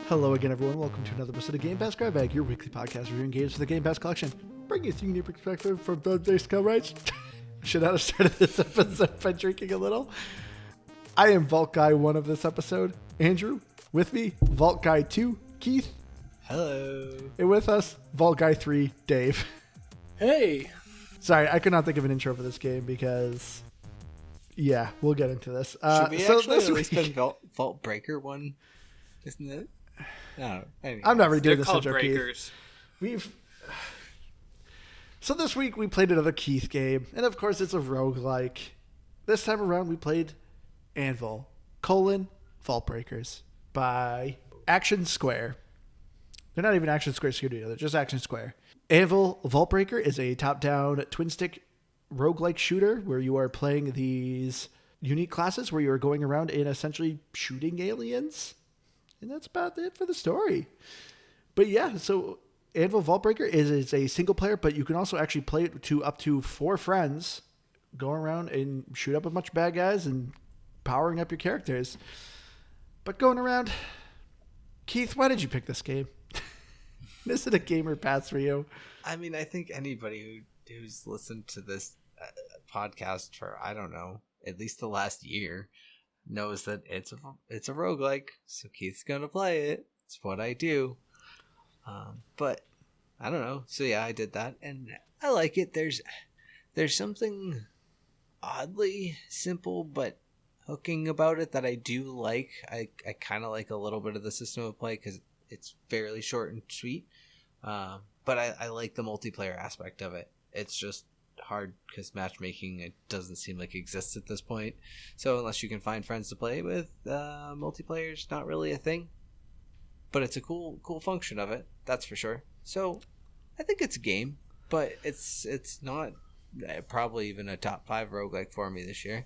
Hello again, everyone. Welcome to another episode of Game Pass Grab Bag, your weekly podcast reviewing games for the Game Pass collection. Bringing you a new perspective from the day skill rights. Should not have started this episode by drinking a little. I am Vault Guy 1 of this episode, Andrew. With me, Vault Guy 2, Keith. Hello. And with us, Vault Guy 3, Dave. Hey. Sorry, I could not think of an intro for this game because, yeah, we'll get into this. Should we actually at least been Vault Breaker 1, isn't it? No, anyway. I'm not redoing They're this called intro, breakers. Keith. So this week we played another Keith game, and of course it's a roguelike. This time around we played Anvil, Vault Breakers by Action Square. They're not even Action Square Studio, they're just Action Square. Anvil Vault Breaker is a top-down twin-stick roguelike shooter where you are playing these unique classes where you are going around and essentially shooting aliens. And that's about it for the story. But yeah, so Anvil Vault Breaker is a single player, but you can also actually play it to up to 4 friends, going around and shoot up a bunch of bad guys and powering up your characters. But going around, Keith, why did you pick this game? Is it a gamer pass for you? I mean, I think anybody who's listened to this podcast for, I don't know, at least the last year knows that it's a roguelike, so Keith's gonna play it. It's what I do. But I don't know. So yeah, I did that, and I like it. There's something oddly simple but hooking about it that I do like. I kind of like a little bit of the system of play because it's fairly short and sweet. But I like the multiplayer aspect of it. It's just hard because matchmaking, it doesn't seem like it exists at this point. So unless you can find friends to play with, multiplayer's not really a thing. But it's a cool function of it, that's for sure. So I think it's a game, but it's not probably even a top 5 roguelike for me this year.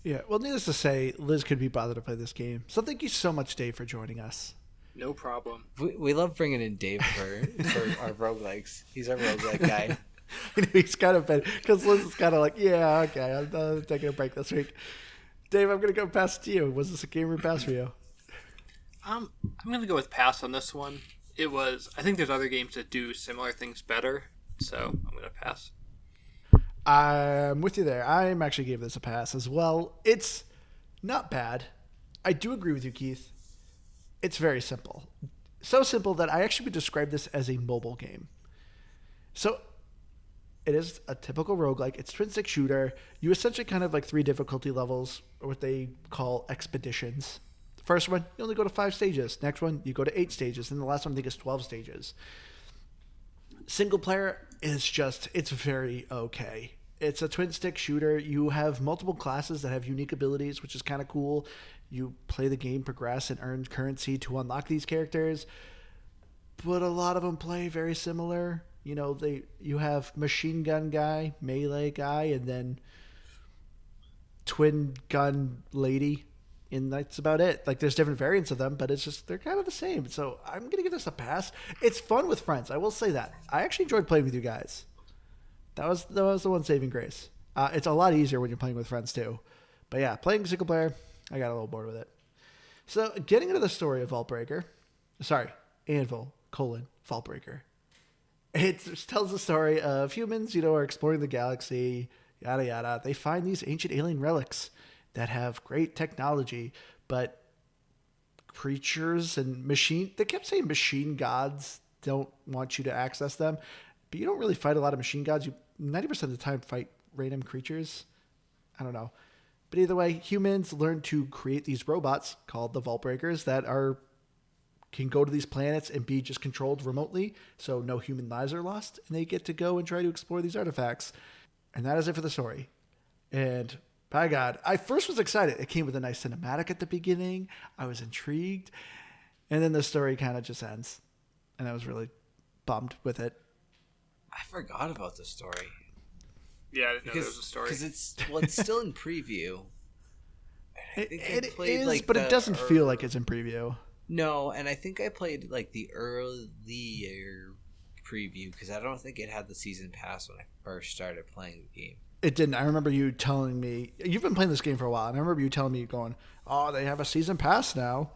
Yeah, well, needless to say, Liz could be bothered to play this game. So thank you so much, Dave, for joining us. No problem. We love bringing in Dave for our roguelikes. He's our roguelike guy. He's kind of been, because Liz is kind of like, yeah, okay, I'm taking a break this week. Dave, I'm going to go pass it to you. Was this a gamer pass for you? I'm going to go with pass on this one. I think there's other games that do similar things better, so I'm going to pass. I'm with you there. I'm actually gave this a pass as well. It's not bad. I do agree with you, Keith. It's very simple. So simple that I actually would describe this as a mobile game. So it is a typical roguelike. It's twin-stick shooter. You essentially kind of like 3 difficulty levels, or what they call expeditions. The first one, you only go to 5 stages. Next one, you go to 8 stages. And the last one, I think, is 12 stages. Single player is just, it's very okay. It's a twin-stick shooter. You have multiple classes that have unique abilities, which is kind of cool. You play the game, progress, and earn currency to unlock these characters. But a lot of them play very similar. You know, you have machine gun guy, melee guy, and then twin gun lady. And that's about it. Like, there's different variants of them, but it's just, they're kind of the same. So I'm going to give this a pass. It's fun with friends. I will say that. I actually enjoyed playing with you guys. That was the one saving grace. It's a lot easier when you're playing with friends too. But yeah, playing single player, I got a little bored with it. So getting into the story of Anvil, Vault Breaker. It tells the story of humans, are exploring the galaxy, yada yada. They find these ancient alien relics that have great technology, but creatures and they kept saying machine gods don't want you to access them, but you don't really fight a lot of machine gods. You 90% of the time fight random creatures. I don't know. But either way, humans learn to create these robots called the Vault Breakers that can go to these planets and be just controlled remotely, so no human lives are lost, and they get to go and try to explore these artifacts. And that is it for the story. And by God, I first was excited. It came with a nice cinematic at the beginning. I was intrigued. And then the story kind of just ends. And I was really bummed with it. I forgot about the story. Yeah, I didn't know there was a story. Because it's still in preview. It is, but it doesn't feel like it's in preview. No, and I think I played like the earlier preview because I don't think it had the season pass when I first started playing the game. It didn't. I remember you telling me, you've been playing this game for a while, and I remember you telling me going, oh, they have a season pass now.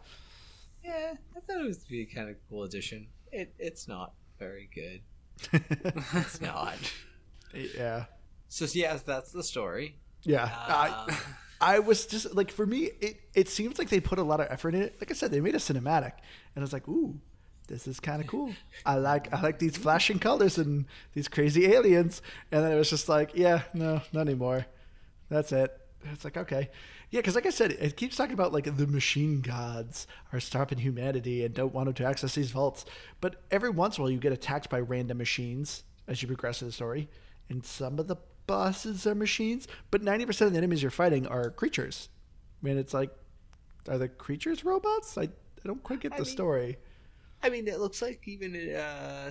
Yeah, I thought it was to be a kind of cool addition. It's not very good. It's not. Yeah. So yeah, that's the story. Yeah. Um, I was just like, for me, it seems like they put a lot of effort in it. Like I said, they made a cinematic, and I was like, ooh, this is kind of cool. I like these flashing colors and these crazy aliens. And then it was just like, yeah, no, not anymore. That's it. It's like, okay. Yeah, because like I said, it keeps talking about like the machine gods are stopping humanity and don't want them to access these vaults. But every once in a while, you get attacked by random machines as you progress in the story. And some of the bosses are machines, but 90% of the enemies you're fighting are creatures. I mean, it's like, are the creatures robots? I don't quite get the story. I mean, it looks like even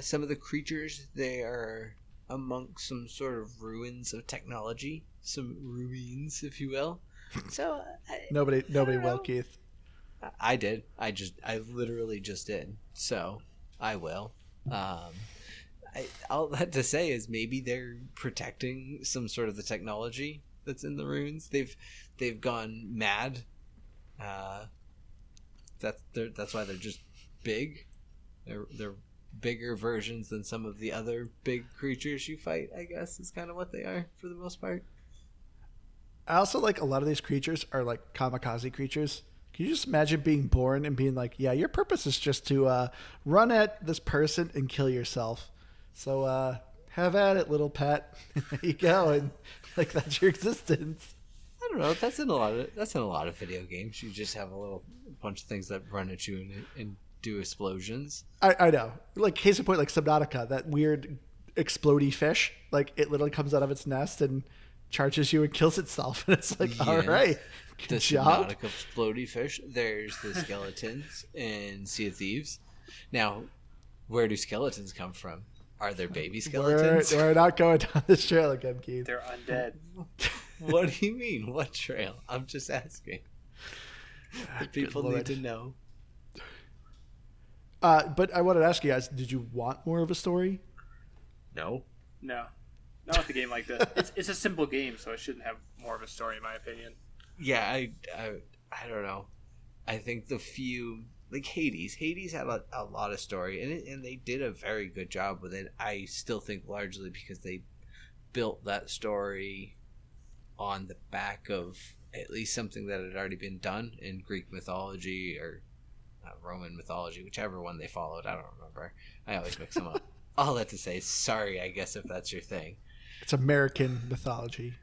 some of the creatures, they are amongst some sort of ruins of technology, some ruins, if you will. So Nobody will, Keith. I did. I literally just did. So I will. All that to say is maybe they're protecting some sort of the technology that's in the ruins. They've gone mad. That's why they're just big. They're bigger versions than some of the other big creatures you fight, I guess, is kind of what they are for the most part. I also like a lot of these creatures are like kamikaze creatures. Can you just imagine being born and being like, yeah, your purpose is just to run at this person and kill yourself. So have at it, little pet. There you go. And like, that's your existence. I don't know. That's in a lot of video games. You just have a little bunch of things that run at you and do explosions. I know. Like, case in point, like Subnautica, that weird explodey fish. Like, it literally comes out of its nest and charges you and kills itself. And it's like, all right, good job. The Subnautica explodey fish. There's the skeletons in Sea of Thieves. Now, where do skeletons come from? Are there baby skeletons? We're not going down this trail again, Keith. They're undead. What do you mean? What trail? I'm just asking. People need to know. But I wanted to ask you guys, did you want more of a story? No. No. Not with a game like this. It's a simple game, so it shouldn't have more of a story, in my opinion. Yeah, I don't know. I think the few... Like Hades had a lot of story, and they did a very good job with it. I still think largely because they built that story on the back of at least something that had already been done in Greek mythology or Roman mythology, whichever one they followed. I don't remember. I always mix them up. All that to say, sorry, I guess, if that's your thing. It's American mythology.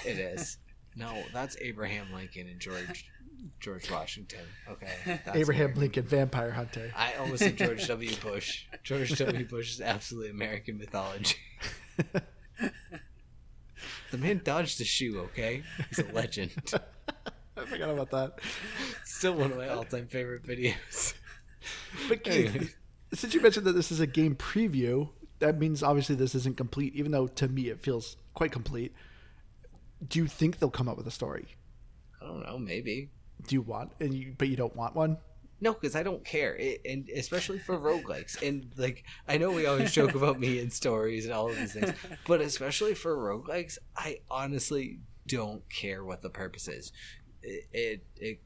It is. No, that's Abraham Lincoln and George Washington. Okay. Abraham weird. Lincoln, vampire hunter. I almost said George W. Bush. George W. Bush is absolutely American mythology. The man dodged a shoe, okay? He's a legend. I forgot about that. Still one of my all-time favorite videos. But Keith, since you mentioned that this is a game preview, that means obviously this isn't complete, even though to me it feels quite complete. Do you think they'll come up with a story? I don't know, maybe. Do you want, but you don't want one? No, because I don't care, and especially for roguelikes. And like, I know we always joke about me and stories and all of these things, but especially for roguelikes, I honestly don't care what the purpose is. It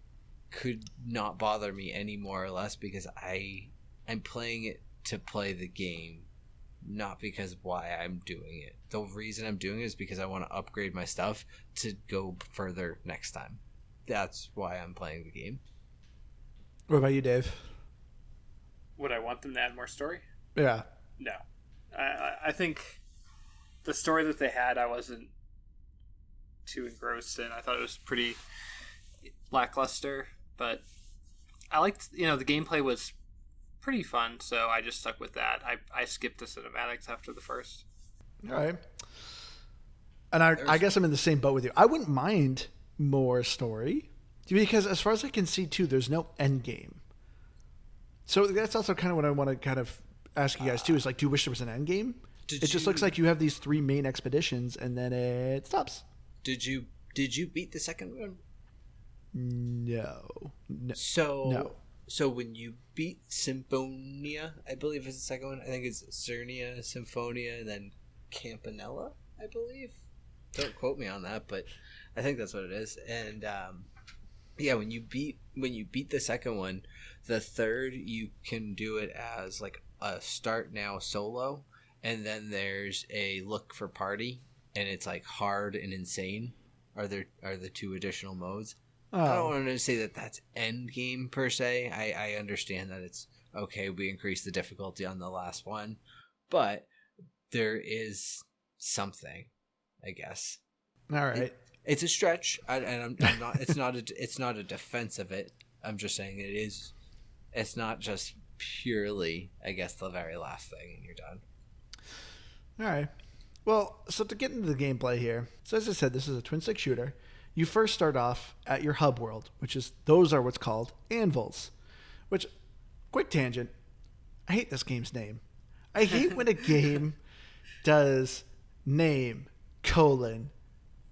could not bother me any more or less because I'm playing it to play the game, not because of why I'm doing it. The reason I'm doing it is because I want to upgrade my stuff to go further next time. That's why I'm playing the game. What about you, Dave? Would I want them to add more story? Yeah. No. I think the story that they had, I wasn't too engrossed in. I thought it was pretty lackluster, but I liked, the gameplay was pretty fun, so I just stuck with that. I skipped the cinematics after the first. All right. And I guess I'm in the same boat with you. I wouldn't mind more story because as far as I can see too, there's no end game. So that's also kind of what I want to kind of ask you guys too, is like, do you wish there was an end game? It just looks like you have these 3 main expeditions and then it stops. Did you beat the second one? No. So when you beat Symphonia, I believe is the second one. I think it's Cernia, Symphonia, and then Campanella, I believe. Don't quote me on that, but I think that's what it is. And Yeah, when you beat the second one, the third you can do it as like a start now solo, and then there's a look for party, and it's like hard and insane. Are the two additional modes? I don't Oh, want to say that that's end game per se. I understand that it's okay. We increase the difficulty on the last one, but there is something, I guess. all It, right. it's a stretch, and I'm not. It's not a defense of it. I'm just saying it is. It's not just purely, I guess, the very last thing, and you're done. All right. Well, so to get into the gameplay here, so as I said, this is a twin stick shooter. You first start off at your hub world, which is those are what's called anvils. Which, quick tangent, I hate this game's name. I hate when a game does name colon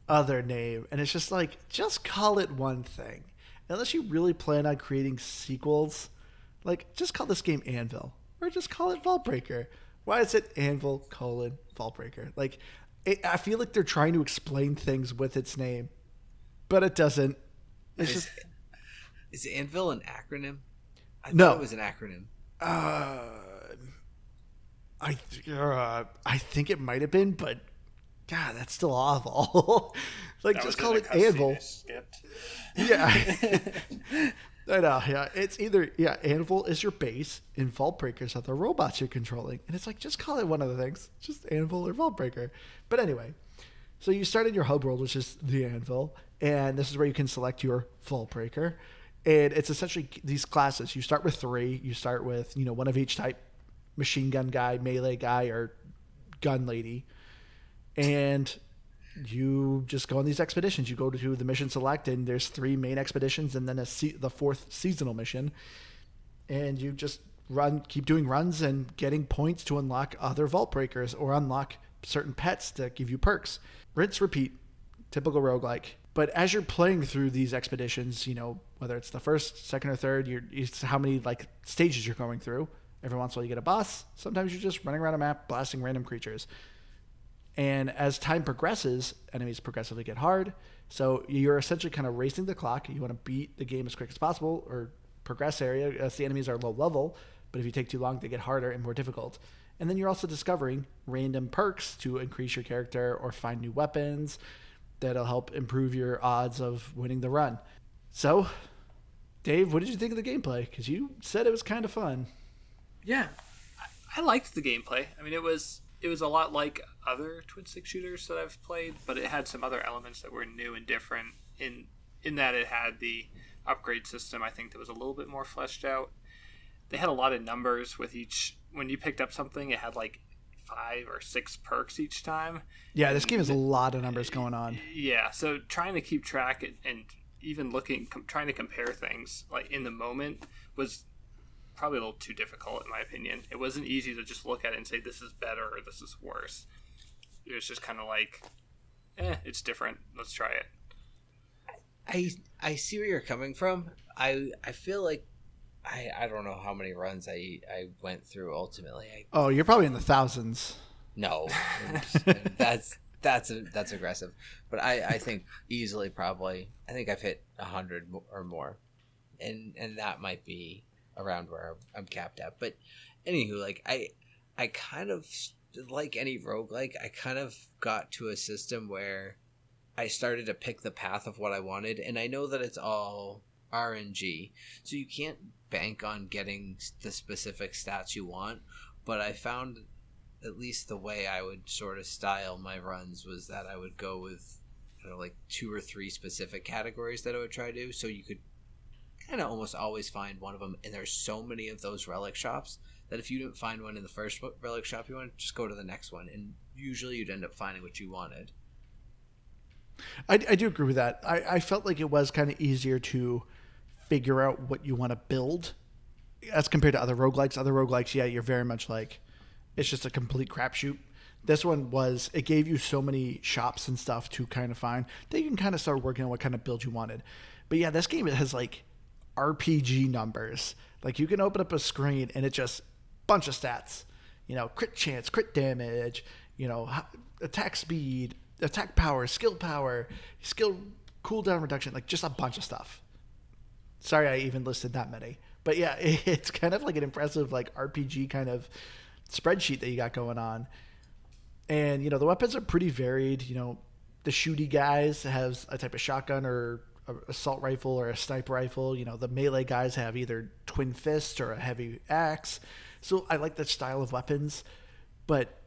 other name, and it's just like just call it one thing. Unless you really plan on creating sequels, like just call this game Anvil or just call it Vaultbreaker. Why is it Anvil colon Vaultbreaker? Like, I feel like they're trying to explain things with its name, but it doesn't. It's Is, just is Anvil an acronym? I no. thought it was an acronym. Uh, I think it might have been, but God, that's still awful. Like, That just was call in a it cutscene Anvil. I skipped. Yeah. I know, yeah. It's either, Anvil is your base, and Vault Breakers are the robots you're controlling. And it's like, just call it one of the things. Just Anvil or Vault Breaker. But anyway, so you start in your hub world, which is the Anvil, and this is where you can select your Vault Breaker. And it's essentially these classes. You start with 3. You start with, one of each type: machine gun guy, melee guy, or gun lady. And you just go on these expeditions. You go to the mission select, and there's 3 main expeditions, and then the 4th seasonal mission. And you just keep doing runs and getting points to unlock other vault breakers or unlock certain pets that give you perks. Rinse, repeat, typical roguelike. But as you're playing through these expeditions, whether it's the first, second, or third, it's how many stages you're going through. Every once in a while you get a boss. Sometimes you're just running around a map, blasting random creatures. And as time progresses, enemies progressively get hard. So you're essentially kind of racing the clock. You want to beat the game as quick as possible or progress area as the enemies are low level. But if you take too long, they get harder and more difficult. And then you're also discovering random perks to increase your character or find new weapons that'll help improve your odds of winning the run. So, Dave, what did you think of the gameplay? Because you said it was kind of fun. Yeah, I liked the gameplay. I mean, it was a lot like other twin stick shooters that I've played, but it had some other elements that were new and different. In that it had the upgrade system, I think, that was a little bit more fleshed out. They had a lot of numbers with each. When you picked up something, it had like 5 or 6 perks each time. Yeah, this game has a lot of numbers going on. Yeah, so trying to keep track and even trying to compare things like in the moment was probably a little too difficult in my opinion. It wasn't easy to just look at it and say this is better or this is worse. It was just kind of like, it's different. Let's try it. I see where you're coming from. I feel like I don't know how many runs I went through ultimately. Oh, you're probably in the thousands. No, that's aggressive. But I think easily probably I think I've hit 100 or more, and that might be around where I'm capped at. But anywho, I kind of, like any roguelike, I kind of got to a system where I started to pick the path of what I wanted, and I know that it's all RNG, so you can't bank on getting the specific stats you want. But I found at least the way I would sort of style my runs was that I would go with like 2 or 3 specific categories that I would try to do, so you could kind of almost always find one of them. And there's so many of those relic shops that if you didn't find one in the first relic shop you wanted, just go to the next one, and usually you'd end up finding what you wanted. I do agree with that. I felt like it was kind of easier to figure out what you want to build as compared to other roguelikes. Other roguelikes, yeah, you're very much like, it's just a complete crapshoot. This one it gave you so many shops and stuff to kind of find that you can kind of start working on what kind of build you wanted. But yeah, this game, it has like RPG numbers. Like you can open up a screen and it just bunch of stats, crit chance, crit damage, attack speed, attack power, skill cooldown reduction, like just a bunch of stuff. Sorry, I even listed that many. But yeah, it's kind of like an impressive like RPG kind of spreadsheet that you got going on. And you know the weapons are pretty varied. You know, the shooty guys has a type of shotgun or a assault rifle or a sniper rifle. You know, the melee guys have either twin fist or a heavy axe. So I like that style of weapons. But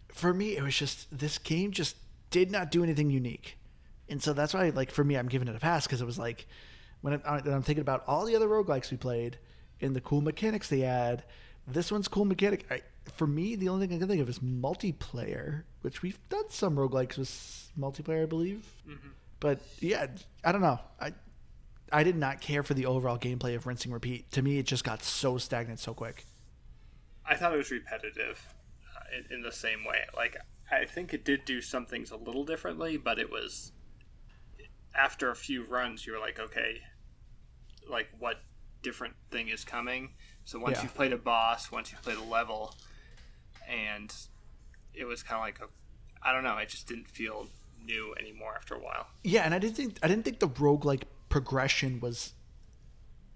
for me, it was just this game just did not do anything unique, and so that's why like for me, I'm giving it a pass because it was like when I'm thinking about all the other roguelikes we played and the cool mechanics they add, this one's cool mechanic. For me, the only thing I can think of is multiplayer, which we've done some roguelikes with multiplayer, I believe. Mm-hmm. But yeah, I don't know. I did not care for the overall gameplay of rinse and repeat. To me, it just got so stagnant so quick. I thought it was repetitive in the same way. Like, I think it did do some things a little differently, but it was after a few runs, you were like, okay, like what different thing is coming? So once you've played a boss, once you've played a level, and it was kind of like, I don't know, it just didn't feel new anymore after a while. Yeah, and I didn't think the roguelike progression was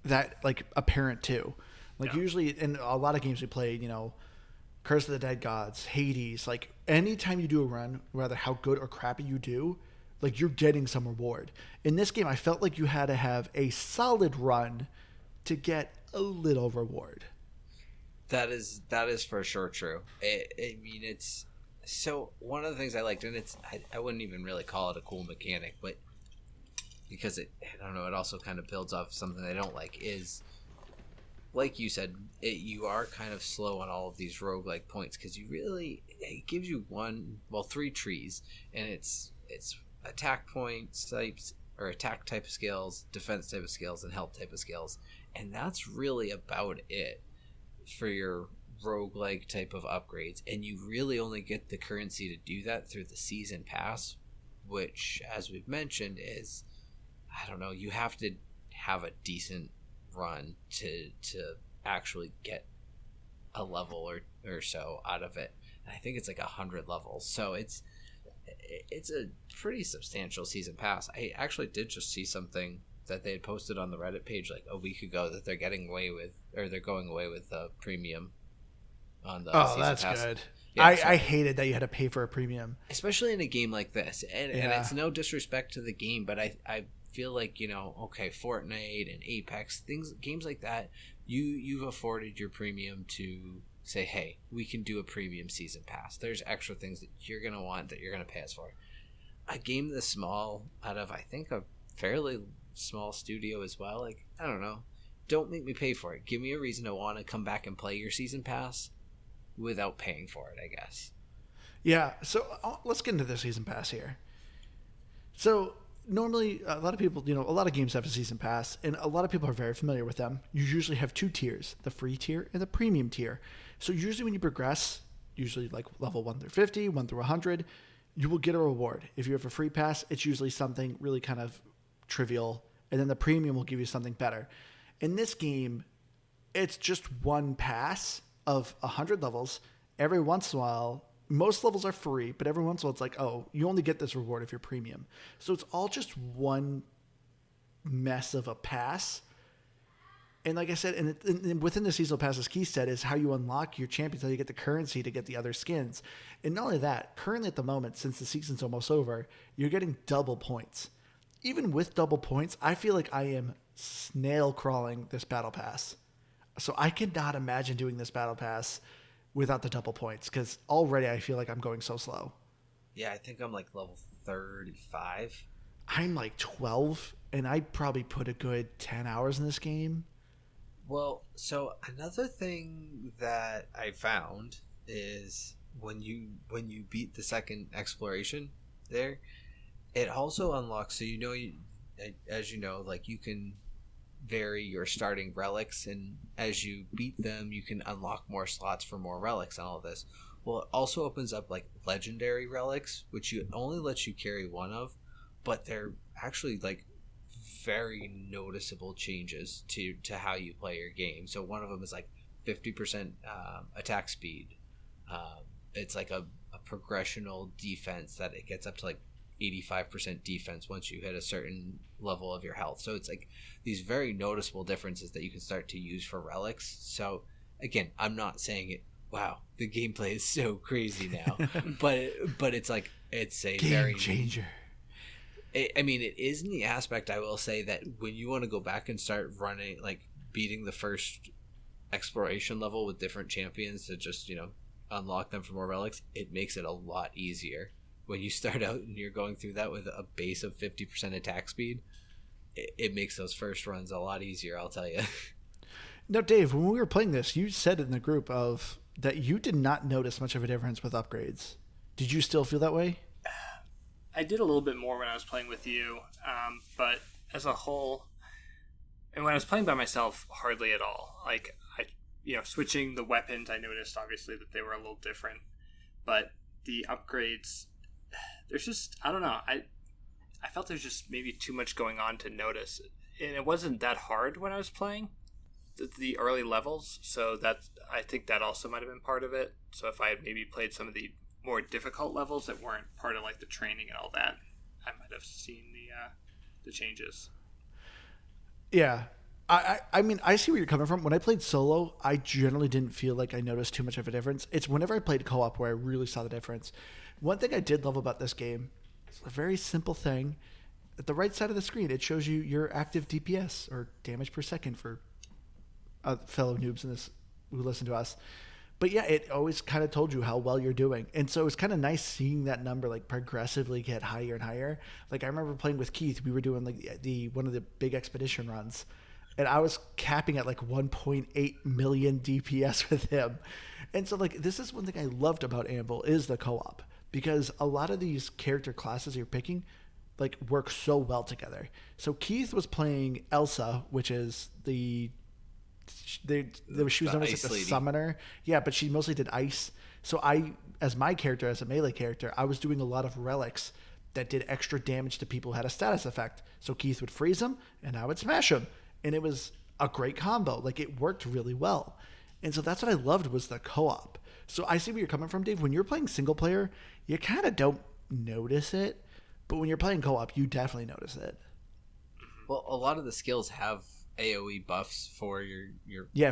that like apparent too. Like usually in a lot of games we played, you know, Curse of the Dead Gods, Hades, like anytime you do a run, rather how good or crappy you do, like you're getting some reward. In this game, I felt like you had to have a solid run to get a little reward. That is for sure true. I mean, it's so one of the things I liked, and I wouldn't even really call it a cool mechanic, but because I don't know, it also kind of builds off something I don't like is, like you said, you are kind of slow on all of these roguelike points because it gives you three trees, and it's attack points types or attack type of skills, defense type of skills, and health type of skills, and that's really about it for your roguelike type of upgrades. And you really only get the currency to do that through the season pass, which, as we've mentioned, is, I don't know, you have to have a decent run to actually get a level or so out of it. And I think it's like 100 levels, so it's a pretty substantial season pass. I actually did just see something that they had posted on the Reddit page like a week ago that they're going away with premium on the season that's pass. good. Yeah, I hated that you had to pay for a premium, especially in a game like this, and it's no disrespect to the game, but I feel like, you know, okay, Fortnite and Apex, games like that, you've afforded your premium to say, hey, we can do a premium season pass. There's extra things that you're going to want that you're going to pay us for. A game this small, out of, I think, a fairly small studio as well, like, I don't know. Don't make me pay for it. Give me a reason to want to come back and play your season pass without paying for it, I guess. Yeah, so let's get into the season pass here. So normally, a lot of people, you know, a lot of games have a season pass, and a lot of people are very familiar with them. You usually have two tiers, the free tier and the premium tier. So usually when you progress, usually like level 1 through 50, 1 through 100, you will get a reward. If you have a free pass, it's usually something really kind of trivial, and then the premium will give you something better. In this game, it's just one pass of 100 levels. Every once in a while, most levels are free, but every once in a while it's like, oh, you only get this reward if you're premium. So it's all just one mess of a pass. And like I said, and within the seasonal pass, as Keith said, is how you unlock your champions, how you get the currency to get the other skins. And not only that, currently at the moment, since the season's almost over, you're getting double points. Even with double points, I feel like I am snail crawling this battle pass. So I cannot imagine doing this battle pass without the double points, because already I feel like I'm going so slow. Yeah, I think I'm like level 35. I'm like 12, and I probably put a good 10 hours in this game. Well, so another thing that I found is when you beat the second exploration there, it also unlocks, so as you know, like you can vary your starting relics, and as you beat them you can unlock more slots for more relics and all of this. Well, it also opens up like legendary relics, which you only lets you carry one of, but they're actually like very noticeable changes to how you play your game. So one of them is like 50% attack speed. It's like a progressional defense that it gets up to like 85% defense once you hit a certain level of your health. So it's like these very noticeable differences that you can start to use for relics. So again, I'm not saying it, wow, the gameplay is so crazy now, but it's like, it's a game very changer. I mean, it is in the aspect, I will say, that when you want to go back and start running, like beating the first exploration level with different champions to just, you know, unlock them for more relics, it makes it a lot easier. When you start out and you're going through that with a base of 50% attack speed, it makes those first runs a lot easier, I'll tell you. Now, Dave, when we were playing this, you said in the group of that you did not notice much of a difference with upgrades. Did you still feel that way? I did a little bit more when I was playing with you, but as a whole, and when I was playing by myself, hardly at all. Like, switching the weapons, I noticed obviously that they were a little different, but the upgrades, there's just, I don't know, I felt there's just maybe too much going on to notice, and it wasn't that hard when I was playing the early levels, so I think that also might have been part of it. So if I had maybe played some of the more difficult levels that weren't part of like the training and all that, I might have seen the changes. Yeah. I mean, I see where you're coming from. When I played solo, I generally didn't feel like I noticed too much of a difference. It's whenever I played co-op where I really saw the difference. One thing I did love about this game is a very simple thing. At the right side of the screen, it shows you your active DPS, or damage per second, for fellow noobs in this who listen to us. But yeah, it always kind of told you how well you're doing. And so it was kind of nice seeing that number like progressively get higher and higher. Like I remember playing with Keith, we were doing like the one of the big expedition runs, and I was capping at like 1.8 million DPS with him. And so like this is one thing I loved about Anvil is the co-op, because a lot of these character classes you're picking like work so well together. So Keith was playing Elsa, which is she was known as like the summoner. Yeah, but she mostly did ice. So I, as my character, as a melee character, I was doing a lot of relics that did extra damage to people who had a status effect. So Keith would freeze them, and I would smash them. And it was a great combo. Like, it worked really well. And so that's what I loved was the co-op. So I see where you're coming from, Dave. When you're playing single player, you kind of don't notice it. But when you're playing co-op, you definitely notice it. Well, a lot of the skills have AoE buffs for your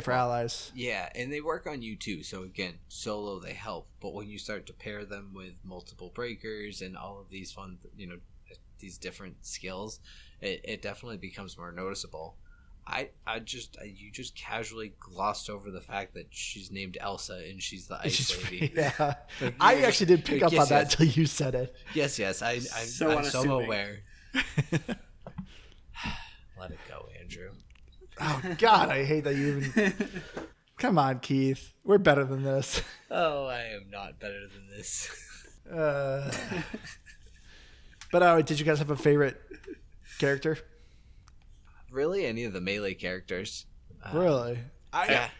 for allies. Yeah, and they work on you too. So again, solo they help, but when you start to pair them with multiple breakers and all of these fun, these different skills, it definitely becomes more noticeable. You just casually glossed over the fact that she's named Elsa and she's the ice lady. Yeah, I actually did pick up on that until you said it. Yes, I'm so aware. Let it go, Andrew. Oh, God, I hate that you even... Come on, Keith. We're better than this. Oh, I am not better than this. But did you guys have a favorite character? Really? Any of the melee characters? Really? I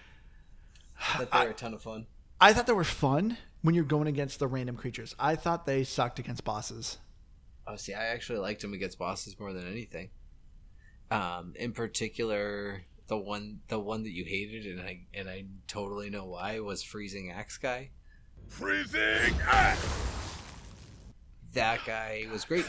thought they were a ton of fun. I thought they were fun when you're going against the random creatures. I thought they sucked against bosses. Oh, see, I actually liked them against bosses more than anything. In particular, the one that you hated, and I totally know why, was Freezing Axe guy. Freezing Axe! That guy was great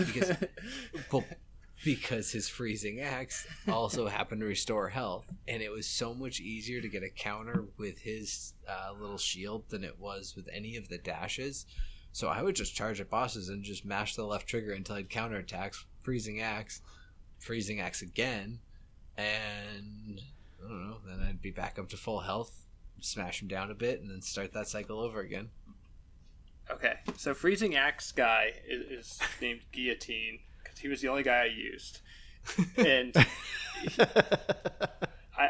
because his Freezing Axe also happened to restore health, and it was so much easier to get a counter with his little shield than it was with any of the dashes. So I would just charge at bosses and just mash the left trigger until I'd counterattacks, Freezing Axe again, and I don't know, then I'd be back up to full health, smash him down a bit, and then start that cycle over again. Okay, so Freezing Axe guy is named Guillotine because he was the only guy I used, and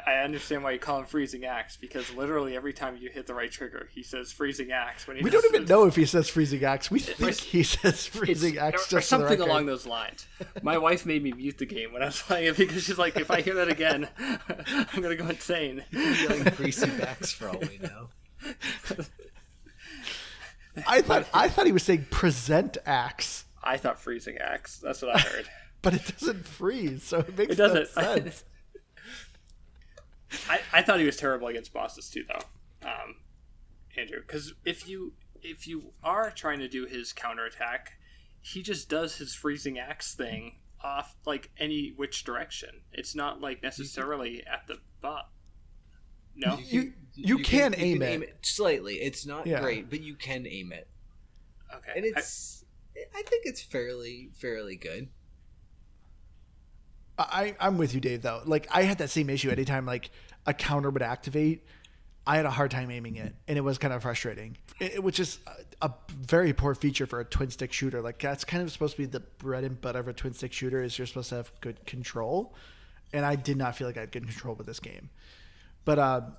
I understand why you call him Freezing Axe, because literally every time you hit the right trigger, he says Freezing Axe. When we don't even know if he says Freezing Axe. We think he says Freezing Axe just or something along those lines. My wife made me mute the game when I was playing it because she's like, if I hear that again, I'm going to go insane. Yelling Greasy Backs for all we know. I thought he was saying Present Axe. I thought Freezing Axe. That's what I heard. But it doesn't freeze, so it makes no sense. I thought he was terrible against bosses too, though, Andrew. Because if you are trying to do his counterattack, he just does his freezing axe thing off like any which direction. It's not like necessarily at the butt. No, you can aim it slightly. It's not Yeah. great, but you can aim it, okay. and I think it's fairly good. I'm with you, Dave, though. Like, I had that same issue anytime, like, a counter would activate. I had a hard time aiming it, and it was kind of frustrating, which is a very poor feature for a twin-stick shooter. Like, that's kind of supposed to be the bread and butter of a twin-stick shooter is you're supposed to have good control, and I did not feel like I had good control with this game. But,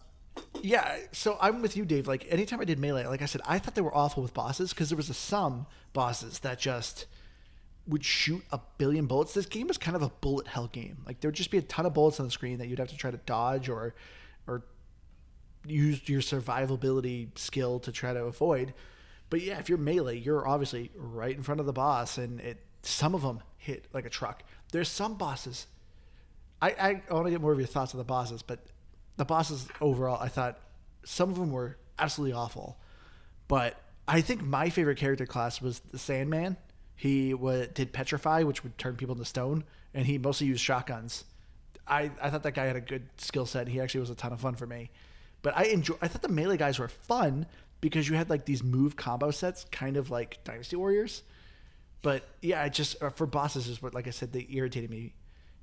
yeah, so I'm with you, Dave. Like, anytime I did melee, like I said, I thought they were awful with bosses because there was some bosses that just would shoot a billion bullets. This game was kind of a bullet hell game. Like, there would just be a ton of bullets on the screen that you'd have to try to dodge or use your survivability skill to try to avoid. But yeah, if you're melee, you're obviously right in front of the boss, and some of them hit like a truck. There's some bosses. I want to get more of your thoughts on the bosses, but the bosses overall, I thought some of them were absolutely awful. But I think my favorite character class was the Sandman. He did petrify, which would turn people into stone, and he mostly used shotguns. I thought that guy had a good skill set. He actually was a ton of fun for me. But I thought the melee guys were fun because you had like these move combo sets, kind of like Dynasty Warriors. But yeah, for bosses is what, like I said, they irritated me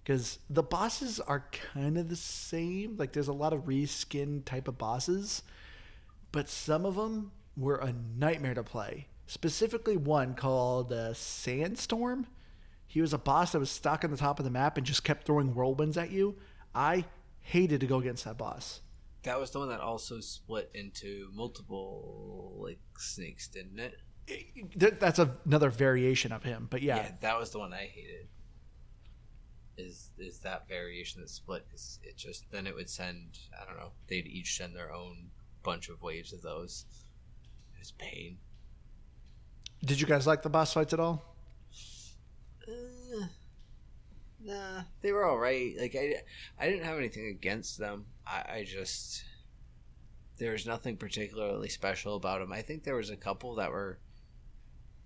because the bosses are kind of the same. Like, there's a lot of reskin type of bosses, but some of them were a nightmare to play. Specifically one called Sandstorm. He was a boss that was stuck on the top of the map and just kept throwing whirlwinds at you. I hated to go against that boss. That was the one that also split into multiple like snakes, didn't it? That's another variation of him, but yeah, that was the one I hated. Is that variation that split? Because then it would send, I don't know, they'd each send their own bunch of waves of those. It was pain. Did you guys like the boss fights at all? Nah, they were all right. Like, I didn't have anything against them. I just, there was nothing particularly special about them. I think there was a couple that were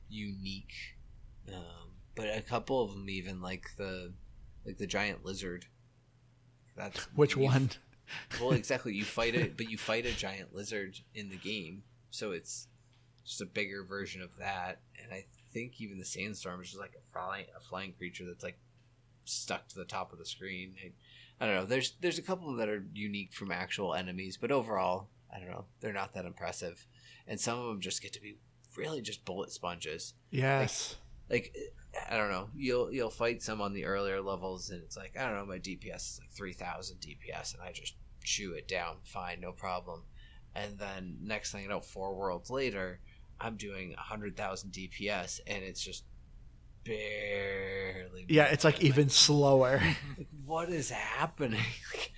unique, but a couple of them even like the giant lizard. That's which one? Well, exactly. You fight it, but you fight a giant lizard in the game, so it's just a bigger version of that. And I think even the sandstorm is just like a flying creature that's like stuck to the top of the screen. I don't know. There's a couple that are unique from actual enemies, but overall, I don't know. They're not that impressive, and some of them just get to be really just bullet sponges. Yes. Like I don't know. You'll fight some on the earlier levels, and it's like, I don't know, my DPS is like 3,000 DPS, and I just chew it down, fine, no problem. And then next thing you know, 4 worlds later, I'm doing 100,000 DPS, and it's just barely. Yeah, it's like even slower. Like, what is happening? Like,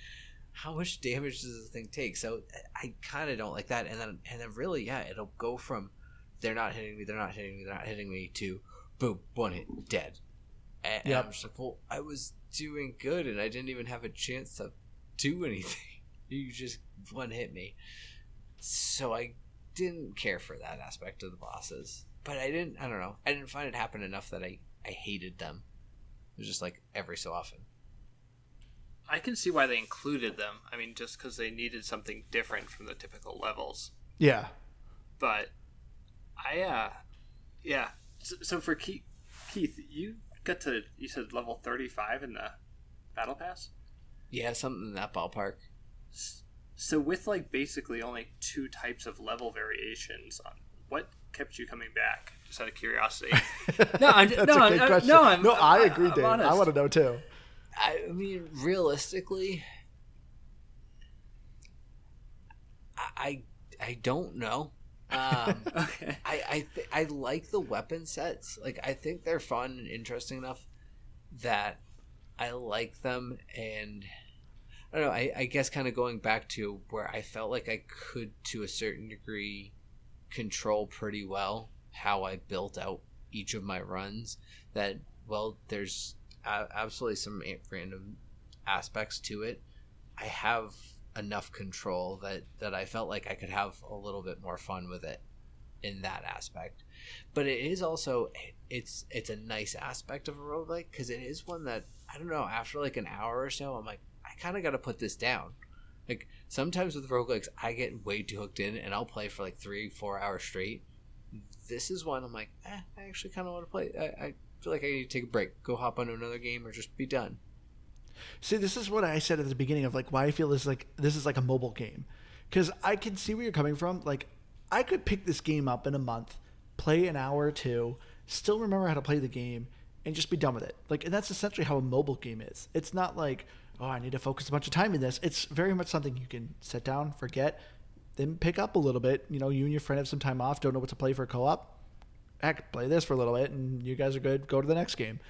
how much damage does this thing take? So I kind of don't like that. And then really, yeah, it'll go from they're not hitting me to boom, one hit, dead. And I'm just like, well, I was doing good, and I didn't even have a chance to do anything. You just one hit me. So I didn't care for that aspect of the bosses. But I don't know. I didn't find it happen enough that I hated them. It was just like every so often. I can see why they included them. I mean, just because they needed something different from the typical levels. Yeah. But yeah. So for Keith, you said level 35 in the battle pass? Yeah, something in that ballpark. So with like basically only 2 types of level variations, what kept you coming back? Just out of curiosity. I agree, Dave. I want to know too. I mean, realistically, I don't know. Okay. I like the weapon sets. Like, I think they're fun and interesting enough that I like them. And I don't know. I guess kind of going back to where I felt like I could, to a certain degree, control pretty well how I built out each of my runs. That, well, there's absolutely some random aspects to it. I have enough control that I felt like I could have a little bit more fun with it in that aspect. But it is also it's a nice aspect of a roguelike because it is one that I don't know, after like an hour or so I'm like, I kind of got to put this down. Like sometimes with roguelikes I get way too hooked in and I'll play for like 3-4 hours straight. This is one I'm like, I actually kind of want to play. I feel like I need to take a break, go hop on another game, or just be done. See, this is what I said at the beginning of like why I feel this is like a mobile game, because I can see where you're coming from. Like, I could pick this game up in a month, play an hour or two, still remember how to play the game, and just be done with it. Like, and that's essentially how a mobile game is. It's not like, oh, I need to focus a bunch of time in this. It's very much something you can sit down, forget, then pick up a little bit. You know, you and your friend have some time off, don't know what to play for co-op. Heck, play this for a little bit, and you guys are good. Go to the next game.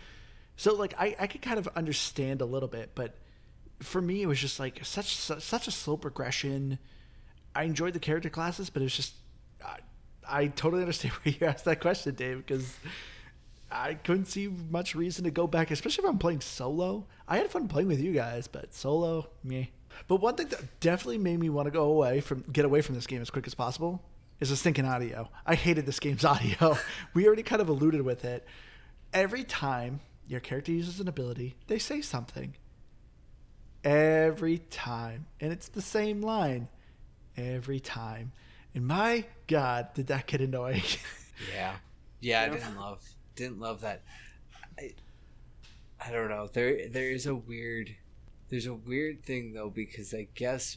So, like, I could kind of understand a little bit, but for me, it was just like such a slow progression. I enjoyed the character classes, but it was just I totally understand why you asked that question, Dave, because I couldn't see much reason to go back, especially if I'm playing solo. I had fun playing with you guys, but solo, meh. But one thing that definitely made me want to get away from this game as quick as possible is the stinking audio. I hated this game's audio. We already kind of alluded with it. Every time your character uses an ability, they say something. Every time. And it's the same line. Every time. And my God, did that get annoying. Yeah, I didn't love that. I don't know. There's a weird thing though, because I guess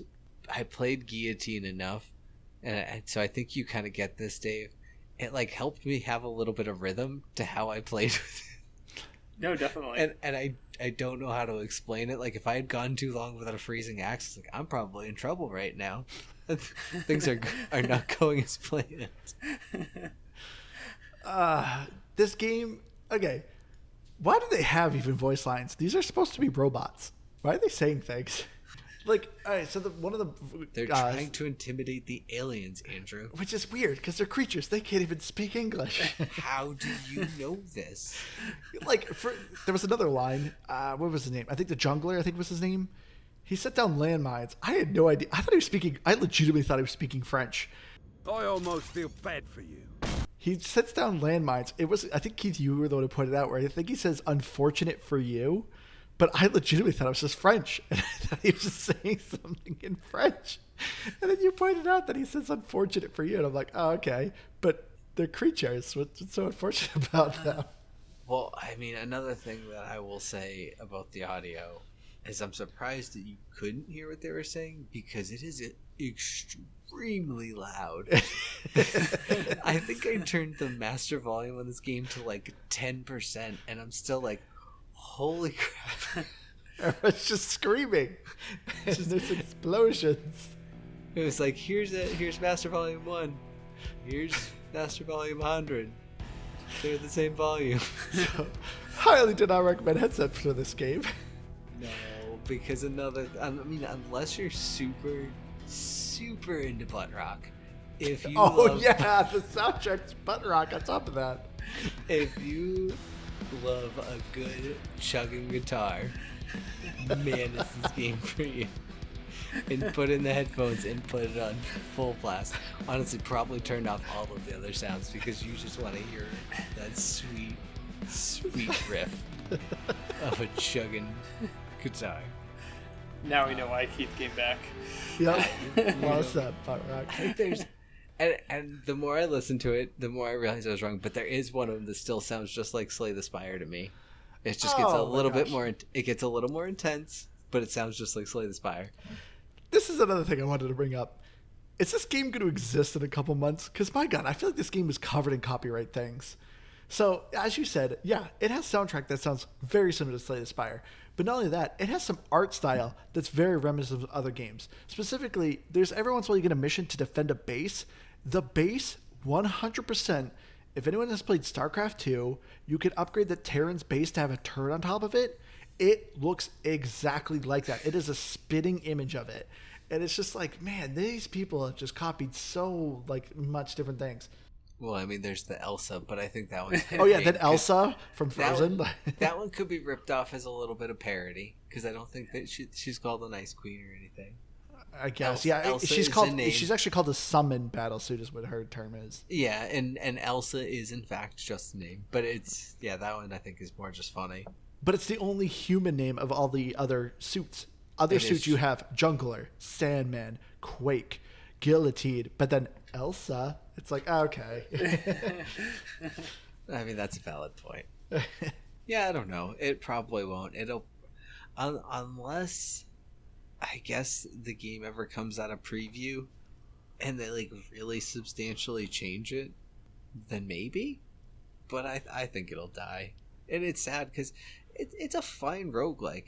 I played Guillotine enough, and so I think you kind of get this, Dave. It like helped me have a little bit of rhythm to how I played with it. No, definitely. And I don't know how to explain it. Like if I had gone too long without a freezing axe, like I'm probably in trouble right now. Things are not going as planned. This game, okay. Why do they have even voice lines? These are supposed to be robots. Why are they saying things? Like, all right, so they're trying to intimidate the aliens, Andrew. Which is weird because they're creatures. They can't even speak English. How do you know this? Like, there was another line. What was his name? I think the jungler, was his name. He set down landmines. I had no idea. I legitimately thought he was speaking French. I almost feel bad for you. He sets down landmines. I think Keith, you were the one who pointed out where I think he says "unfortunate for you," but I legitimately thought it was just French, and I thought he was just saying something in French. And then you pointed out that he says "unfortunate for you," and I'm like, "Oh, okay." But they're creatures. What's so unfortunate about them? Well, I mean, another thing that I will say about the audio is I'm surprised that you couldn't hear what they were saying, because it is extremely loud. I think I turned the master volume on this game to like 10%, and I'm still like, holy crap. Everyone's just screaming. There's explosions. It was like, here's master volume 1. Here's master volume 100. They're the same volume. So, highly do not recommend headsets for this game. No, because unless you're super into butt rock, if you the soundtrack's butt rock on top of that. If you love a good chugging guitar, man, it's this game for you. And put in the headphones and put it on full blast. Honestly, probably turn off all of the other sounds because you just want to hear that sweet riff of a chugging guitar. Now we know why Keith came back. Yep. What's up, butt rock? I think and the more I listen to it, the more I realize I was wrong. But there is one of them that still sounds just like Slay the Spire to me. It just gets a little bit more. It gets a little more intense, but it sounds just like Slay the Spire. This is another thing I wanted to bring up. Is this game going to exist in a couple months? Because my God, I feel like this game is covered in copyright things. So, as you said, yeah, it has soundtrack that sounds very similar to Slay the Spire. But not only that, it has some art style that's very reminiscent of other games. Specifically, there's every once in a while you get a mission to defend a base. The base, 100%, if anyone has played StarCraft 2, you can upgrade the Terran's base to have a turret on top of it. It looks exactly like that. It is a spitting image of it. And it's just like, man, these people have just copied so much different things. Well, I mean, there's the Elsa, but I think that one's... then Elsa from Frozen. That one could be ripped off as a little bit of parody, because I don't think that she's called an Ice Queen or anything. I guess. Elsa She's is called. a name. She's actually called a summon battlesuit, is what her term is. Yeah, and Elsa is in fact just a name, but it's that one I think is more just funny. But it's the only human name of all the other suits. Other suits you have Jungler, Sandman, Quake, Guillotine, but then Elsa, it's like, okay. I mean, that's a valid point. Yeah, I don't know. It probably won't. It'll unless I guess the game ever comes out of preview and they like really substantially change it, then maybe. But I think it'll die. And it's sad because it's a fine roguelike.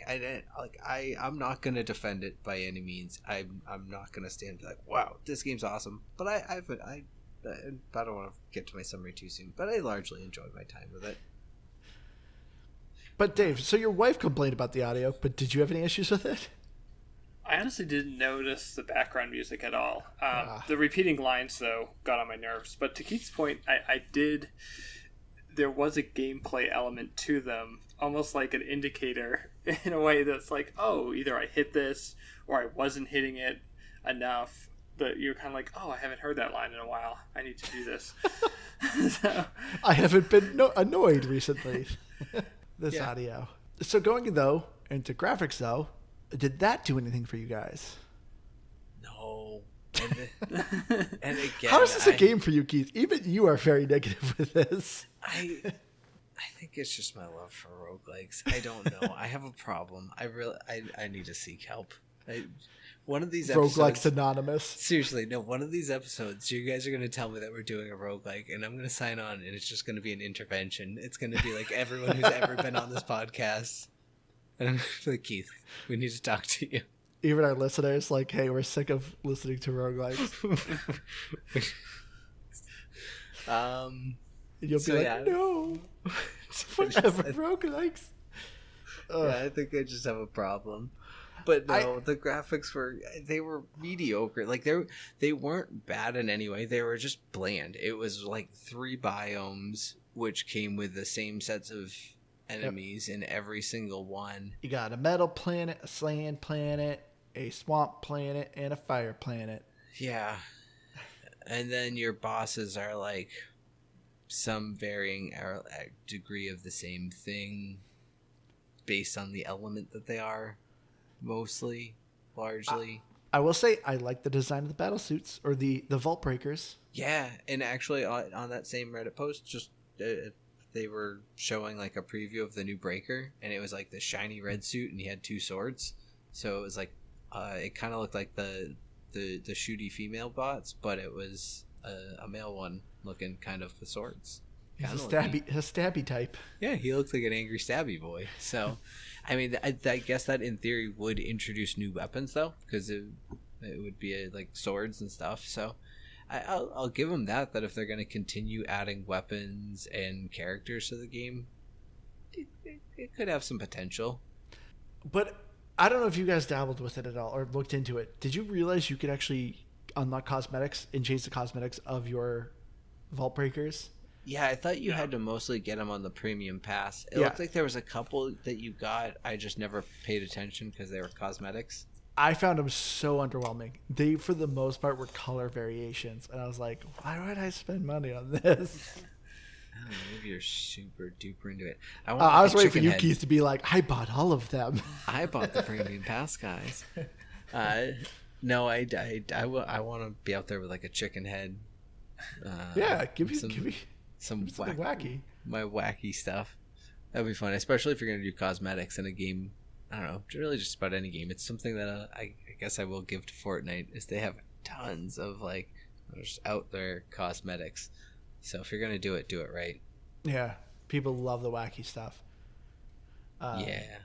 I'm not gonna defend it by any means. I'm not gonna stand and be like, wow, this game's awesome. But I don't want to get to my summary too soon. But I largely enjoyed my time with it. But Dave, so your wife complained about the audio, but did you have any issues with it? I honestly didn't notice the background music at all. The repeating lines, though, got on my nerves. But to Keith's point, I did. There was a gameplay element to them, almost like an indicator in a way that's like, oh, either I hit this or I wasn't hitting it enough. That you're kind of like, oh, I haven't heard that line in a while. I need to do this. So, I haven't been annoyed recently. This audio. So going though into graphics though, did that do anything for you guys? No. And again, how is this a game for you, Keith? Even you are very negative with this. I think it's just my love for roguelikes. I don't know. I have a problem. I need to seek help. One of these episodes, Roguelike's Anonymous. Seriously, no. One of these episodes, you guys are going to tell me that we're doing a roguelike, and I'm going to sign on, and it's just going to be an intervention. It's going to be like everyone who's ever been on this podcast. And I'm like, Keith, we need to talk to you. Even our listeners, like, hey, we're sick of listening to roguelikes. And you'll be no, it's forever roguelikes. Yeah, I think I just have a problem. But no, the graphics were mediocre. Like they weren't bad in any way. They were just bland. It was like 3 biomes, which came with the same sets of enemies in every single one. You got a metal planet, a sand planet, a swamp planet, and a fire planet. Yeah. And then your bosses are like some varying degree of the same thing based on the element that they are. Mostly, largely. I will say I like the design of the battle suits or the vault breakers. Yeah, and actually on that same Reddit post, just they were showing like a preview of the new breaker, and it was like the shiny red suit, and he had 2 swords. So it was like it kind of looked like the shooty female bots, but it was a male one looking kind of with swords. He's a stabby type. Yeah, he looks like an angry stabby boy. So, I mean, I guess that in theory would introduce new weapons, though, because it would be like swords and stuff. So, I'll give them that if they're going to continue adding weapons and characters to the game, it could have some potential. But I don't know if you guys dabbled with it at all or looked into it. Did you realize you could actually unlock cosmetics and change the cosmetics of your vault breakers? Yeah, I thought you had to mostly get them on the premium pass. It looked like there was a couple that you got. I just never paid attention because they were cosmetics. I found them so underwhelming. They, for the most part, were color variations. And I was like, why would I spend money on this? I don't know, maybe you're super duper into it. I was waiting for you, Keith, to be like, I bought all of them. I bought the premium pass, guys. No, I want to be out there with like a chicken head. Give me some wacky. My wacky stuff. That'd be fun, especially if you're gonna do cosmetics in a game. I don't know, really just about any game. It's something that I guess I will give to Fortnite is they have tons of like just out there cosmetics. So if you're gonna do it right. Yeah, people love the wacky stuff. Yeah.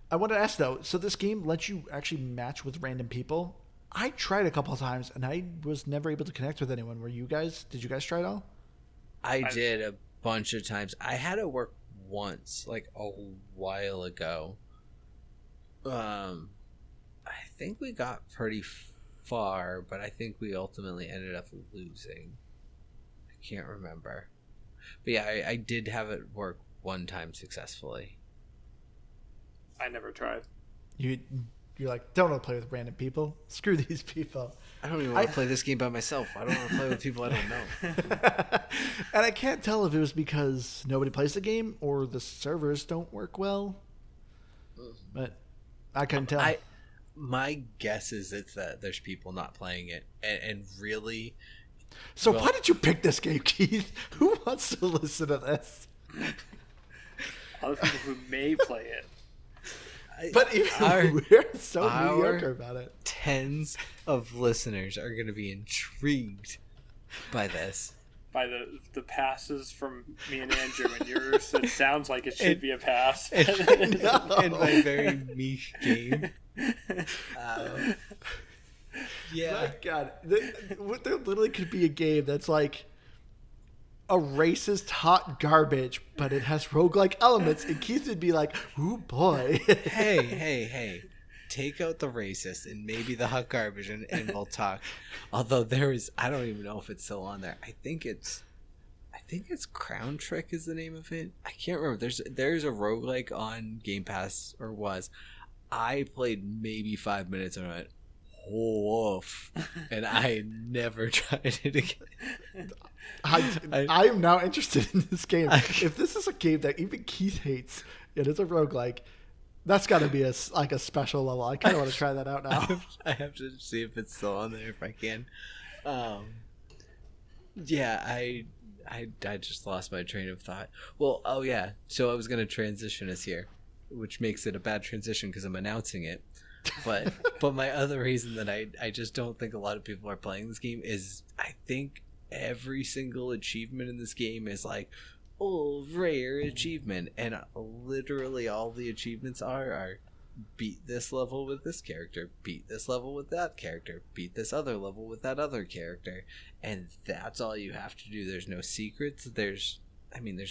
I wanted to ask though. So this game lets you actually match with random people. I tried a couple of times and I was never able to connect with anyone. Did you guys try it all? I did a bunch of times. I had it work once, like a while ago. I think we got pretty far, but I think we ultimately ended up losing. I can't remember. But yeah, I did have it work one time successfully. I never tried. You you're like, don't want to play with random people. Screw these people. I don't even want to play this game by myself. I don't want to play with people I don't know. And I can't tell if it was because nobody plays the game or the servers don't work well. But I couldn't tell. My guess is it's that there's people not playing it. And really... So why did you pick this game, Keith? Who wants to listen to this? Other people who may play it. But we're so mediocre about it. Tens of listeners are going to be intrigued by this. By the passes from me and Andrew and yours, it sounds like it should be a pass. In my very meek game. Yeah. My God. There literally could be a game that's like a racist hot garbage, but it has roguelike elements, and Keith would be like, ooh, boy. Hey. Take out the racist and maybe the hot garbage and we'll talk. Although I don't even know if it's still on there. I think it's Crown Trick is the name of it. I can't remember. There's a roguelike on Game Pass, or was. I played maybe 5 minutes and I went, woof. And I never tried it again. I am now interested in this game. If this is a game that even Keith hates, and it's a roguelike, that's got to be a special level. I kind of want to try that out now. I have to see if it's still on there if I can. Yeah, I just lost my train of thought. Well, oh yeah. So I was going to transition us here, which makes it a bad transition because I'm announcing it. But my other reason that I just don't think a lot of people are playing this game is I think every single achievement in this game is like, oh, rare achievement, and literally all the achievements are beat this level with this character, beat this level with that character, beat this other level with that other character, and that's all you have to do. There's no secrets. There's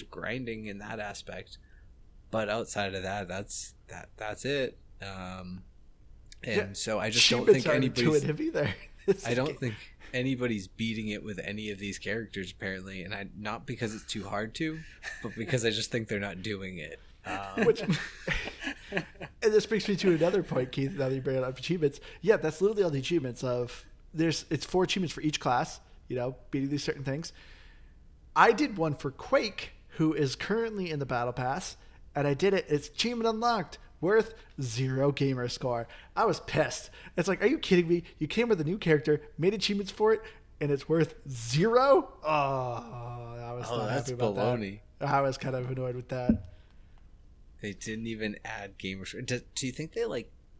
grinding in that aspect, but outside of that, that's it. So I just don't think anybody's intuitive either. I don't think anybody's beating it with any of these characters apparently, and not because it's too hard to, but because I just think they're not doing it. And this brings me to another point, Keith. Now that you bring up achievements, yeah, that's literally all the achievements it's 4 achievements for each class. Beating these certain things. I did one for Quake, who is currently in the battle pass, and I did it. It's achievement unlocked. Worth 0 gamer score. I was pissed. It's like, are you kidding me? You came with a new character, made achievements for it, and it's worth 0? Oh, I was not happy about baloney. That. I was kind of annoyed with that. They didn't even add gamer score. Do you think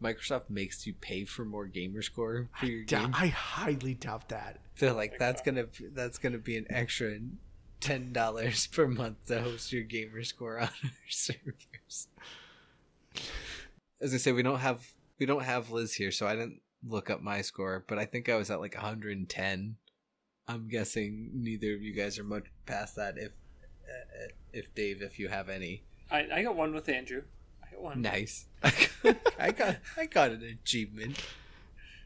Microsoft makes you pay for more gamer score for your game? I highly doubt that. Feel like that's gonna be an extra $10 per month to host your gamer score on our servers. As I say, we don't have Liz here, so I didn't look up my score, but I think I was at like 110. I'm guessing neither of you guys are much past that. If Dave, if you have any, I got one with Andrew. I got one. Nice. I got an achievement.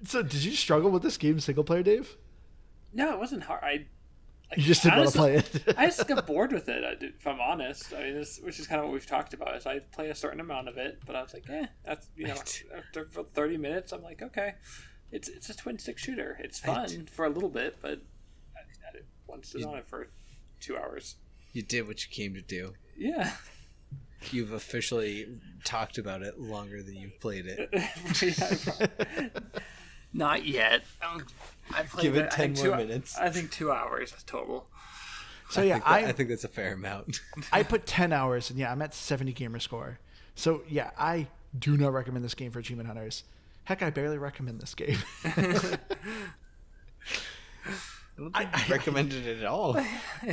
So, did you struggle with this game single player, Dave? No, it wasn't hard. You just didn't want to play it. I just got bored with it, if I'm honest. I mean, which is kind of what we've talked about. Is I play a certain amount of it, but I was like, that's after 30 minutes, I'm like, okay, it's a twin stick shooter. It's fun for a little bit, but I once did on it for 2 hours. You did what you came to do. Yeah. You've officially talked about it longer than you've played it. Not yet. I played Give it 10 more minutes. I think 2 hours total. So yeah, I think that's a fair amount. I put 10 hours, and yeah, I'm at 70 gamer score. So yeah, I do not recommend this game for achievement hunters. Heck, I barely recommend this game. I don't think I recommended it at all.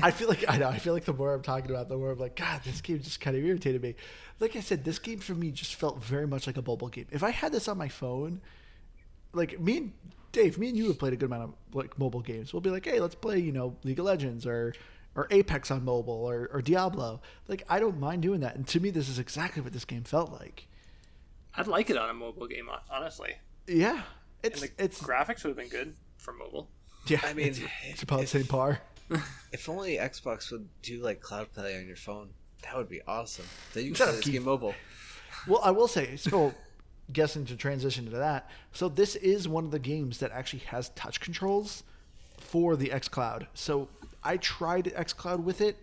I feel like the more I'm talking about, the more I'm like, God, this game just kind of irritated me. Like I said, this game for me just felt very much like a mobile game. If I had this on my phone, like me and Dave, me and you have played a good amount of like mobile games. We'll be like, hey, let's play, League of Legends or Apex on mobile or Diablo. Like, I don't mind doing that. And to me, this is exactly what this game felt like. I'd like it on a mobile game, honestly. Yeah. It's graphics would have been good for mobile. Yeah, I mean, it's about the same par. If only Xbox would do like cloud play on your phone, that would be awesome. Then you can play this game mobile. Well, I will say, so guessing to transition to that. So this is one of the games that actually has touch controls for the xCloud. So I tried xCloud with it.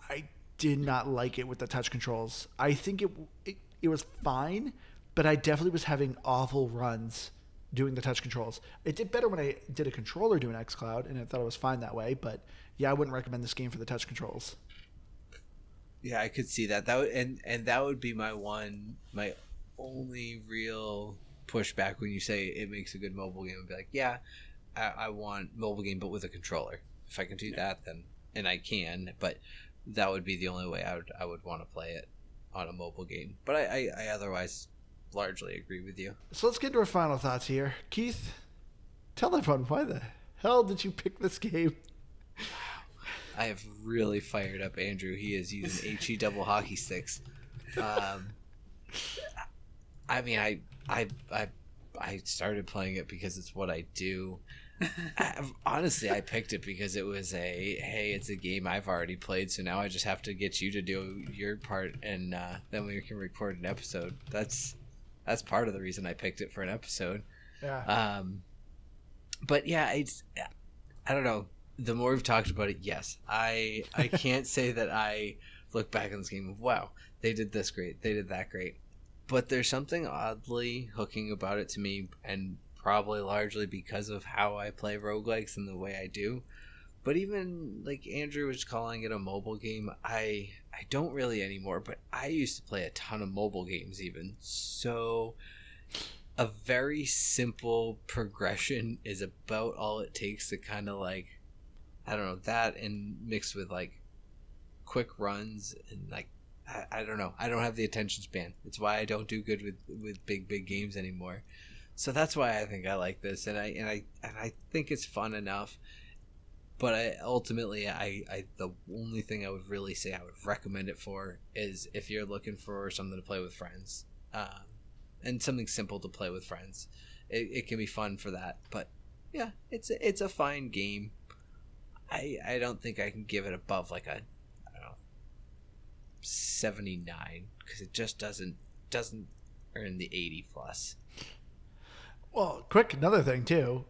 I did not like it with the touch controls. I think it was fine, but I definitely was having awful runs doing the touch controls. It did better when I did a controller doing xCloud, and I thought it was fine that way. But yeah, I wouldn't recommend this game for the touch controls. Yeah, I could see that. That would, and that would be my only real pushback when you say it makes a good mobile game. I'd be like, yeah, I want mobile game, but with a controller. If I can do that, then, and I can, but that would be the only way I would want to play it on a mobile game. But I otherwise largely agree with you. So let's get into our final thoughts here. Keith, tell everyone, why the hell did you pick this game? I have really fired up Andrew. He is using HE double hockey sticks. I mean, I started playing it because it's what I do. Honestly, I picked it because it was it's a game I've already played, so now I just have to get you to do your part, and then we can record an episode. That's part of the reason I picked it for an episode. Yeah. But yeah, I don't know. The more we've talked about it, yes, I can't say that I look back on this game of, wow, they did this great, they did that great. But there's something oddly hooking about it to me, and probably largely because of how I play roguelikes and the way I do. But even like Andrew was calling it a mobile game, I don't really anymore, but I used to play a ton of mobile games even. So a very simple progression is about all it takes to kind of like, I don't know, that and mixed with like quick runs and like, I don't know. I don't have the attention span. It's why I don't do good with big games anymore. So that's why I think I like this, and I think it's fun enough. But ultimately, the only thing I would really say I would recommend it for is if you're looking for something to play with friends, and something simple to play with friends. It can be fun for that. But yeah, it's a fine game. I don't think I can give it above like a 79 because it just doesn't earn the 80 plus. Well, quick, another thing too.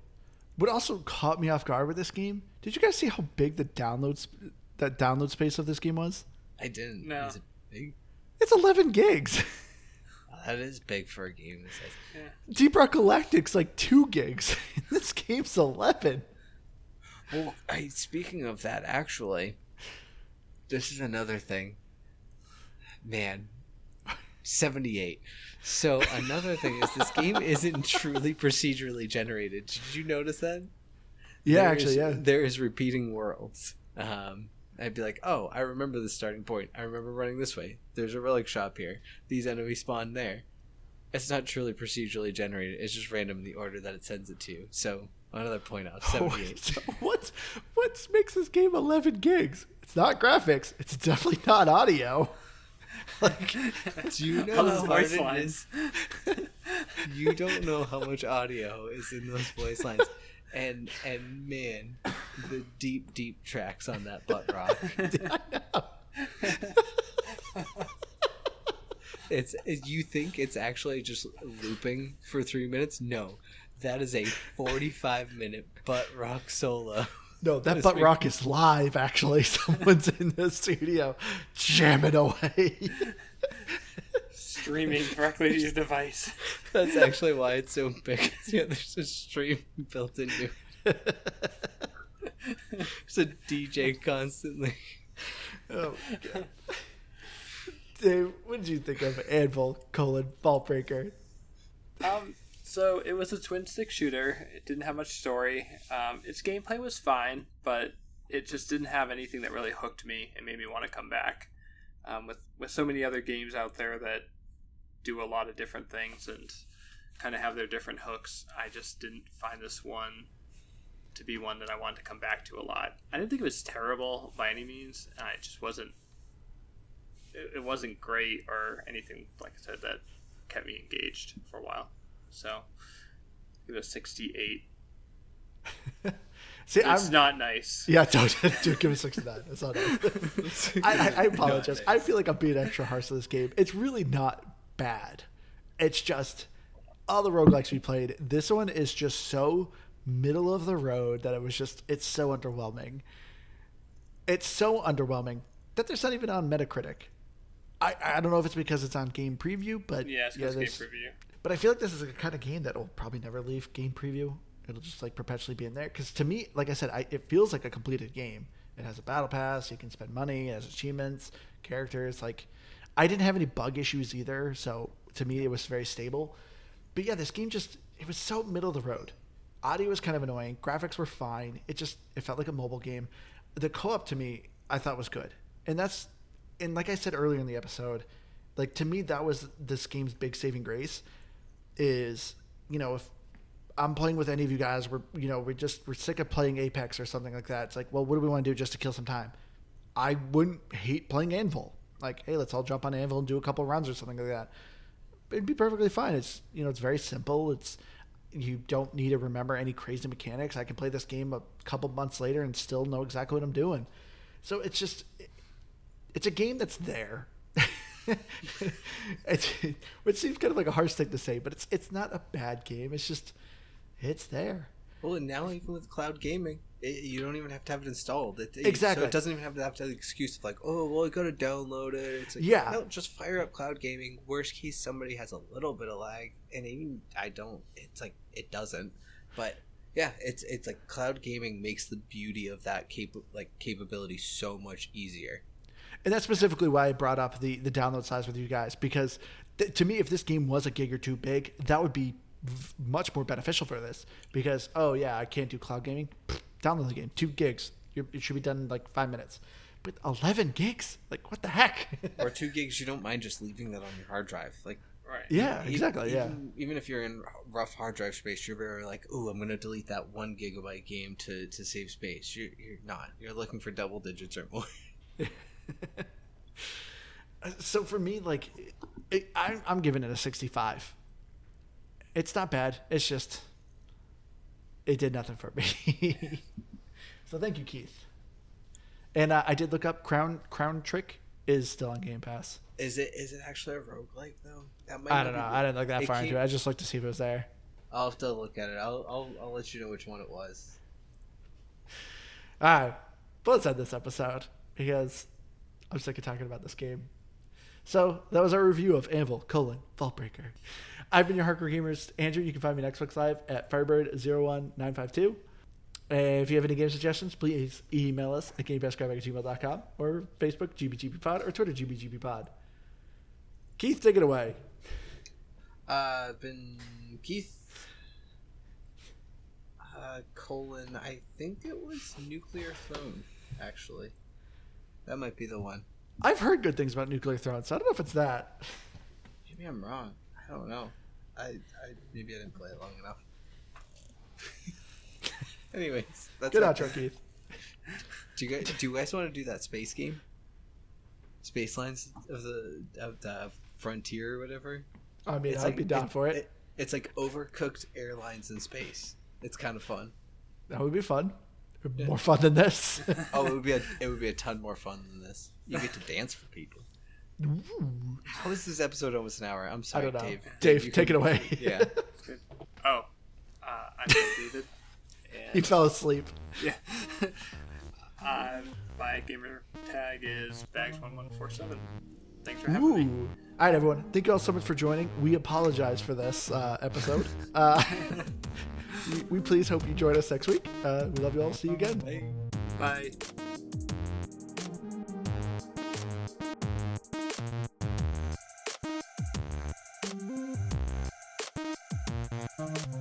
What also caught me off guard with this game? Did you guys see how big the download space of this game was? I didn't. No. Is it big? It's 11 gigs. Well, that is big for a game this size. Yeah. Deep Rock Galactic's like 2 gigs. This game's 11. Well, speaking of that, actually, this is another thing. Man, 78. So another thing is this game isn't truly procedurally generated. Did you notice that? Yeah, There is repeating worlds. I'd be like, oh, I remember the starting point. I remember running this way. There's a relic shop here. These enemies spawn there. It's not truly procedurally generated. It's just random in the order that it sends it to you. So another point out, 78. So what makes this game 11 gigs? It's not graphics. It's definitely not audio. Like, do you know how hard it is? You don't know how much audio is in those voice lines, and man, the deep tracks on that butt rock. You think it's actually just looping for 3 minutes? No, that is a 45-minute butt rock solo. No, that butt rock is live, actually. Someone's in the studio jamming away. Streaming directly to your device. That's actually why it's so big. Yeah, there's a stream built into it. There's a DJ constantly. Oh, my God. Dave, what did you think of Anvil, Vault Breaker? So it was a twin stick shooter. It didn't have much story. Its gameplay was fine, but it just didn't have anything that really hooked me and made me want to come back. With so many other games out there that do a lot of different things and kind of have their different hooks, I just didn't find this one to be one that I wanted to come back to a lot. I didn't think it was terrible by any means. It just wasn't. It wasn't great or anything, like I said, that kept me engaged for a while. So, give it a 68. See, it's not nice. Yeah, don't give it 69. That's not nice. I apologize. I feel like I'm being extra harsh to this game. It's really not bad. It's just all the roguelikes we played, this one is just so middle of the road that it's so underwhelming. It's so underwhelming that there's not even on Metacritic. I don't know if it's because it's on Game Preview, but Yeah, it's Game Preview. But I feel like this is a kind of game that will probably never leave Game Preview. It'll just like perpetually be in there. Because to me, like I said, it feels like a completed game. It has a battle pass. You can spend money. It has achievements, characters. Like, I didn't have any bug issues either. So to me, it was very stable. But yeah, this game it was so middle of the road. Audio was kind of annoying. Graphics were fine. It felt like a mobile game. The co-op to me, I thought was good. And like I said earlier in the episode, like to me, that was this game's big saving grace is, if I'm playing with any of you guys, we're sick of playing Apex or something like that. It's like, well, what do we want to do just to kill some time? I wouldn't hate playing Anvil. Like, hey, let's all jump on Anvil and do a couple rounds or something like that. It'd be perfectly fine. It's, it's very simple. You don't need to remember any crazy mechanics. I can play this game a couple months later and still know exactly what I'm doing. So it's a game that's there. Which seems kind of like a harsh thing to say, but it's not a bad game. It's there. Well, and now even with cloud gaming, you don't even have to have it installed. Exactly. So it doesn't even have to have the excuse of like, oh, well, I got to download it. It's like, yeah. No, just fire up cloud gaming. Worst case, somebody has a little bit of lag, and even I don't. It's like it doesn't. But yeah, it's like cloud gaming makes the beauty of that capability so much easier. And that's specifically why I brought up the download size with you guys, because to me, if this game was a gig or two big, that would be much more beneficial for this. Because, oh yeah, I can't do cloud gaming. Download the game, 2 gigs. It should be done in like 5 minutes. But 11 gigs? Like, what the heck? Or 2 gigs, you don't mind just leaving that on your hard drive. Like, right. Yeah, exactly. Even if you're in rough hard drive space, you're very like, oh, I'm going to delete that 1 gigabyte game to save space. You're not. You're looking for double digits or more. So for me, like, I'm giving it a 65. It's not bad. It's just, it did nothing for me. So thank you, Keith. And I did look up Crown Trick is still on Game Pass. Is it actually a roguelike though? I don't know. I didn't look that far into it. I just looked to see if it was there. I'll have to look at it. I'll let you know which one it was. All right, but let's end this episode because I'm sick of talking about this game. So that was our review of Anvil: Vaultbreaker. I've been your Hardcore Gamers, Andrew. You can find me on Xbox Live at Firebird01952. If you have any game suggestions, please email us at GamePassGraphic@gmail.com or Facebook GBGBpod or Twitter GBGBpod. Keith, take it away. Been Keith. I think it was Nuclear Throne, actually. That might be the one. I've heard good things about Nuclear Throne, so I don't know if it's that. Maybe I'm wrong. I don't know. Maybe I didn't play it long enough. Anyways, that's good outro, Keith. Do you guys want to do that space game? Space Lines of the Frontier or whatever? I mean, I'd be down for it. It's like Overcooked Airlines in space. It's kind of fun. That would be fun. More fun than this. Oh, it would be a ton more fun than this. You get to dance for people. Ooh. How is this episode almost an hour? I'm sorry, I don't know. Dave. Dave, take it away. Yeah. Oh, I'm David. He fell asleep. Yeah. My gamer tag is Bags1147. Thanks for having me. All right, everyone. Thank you all so much for joining. We apologize for this episode. We please hope you join us next week. We love you all. See you again. Bye. Bye.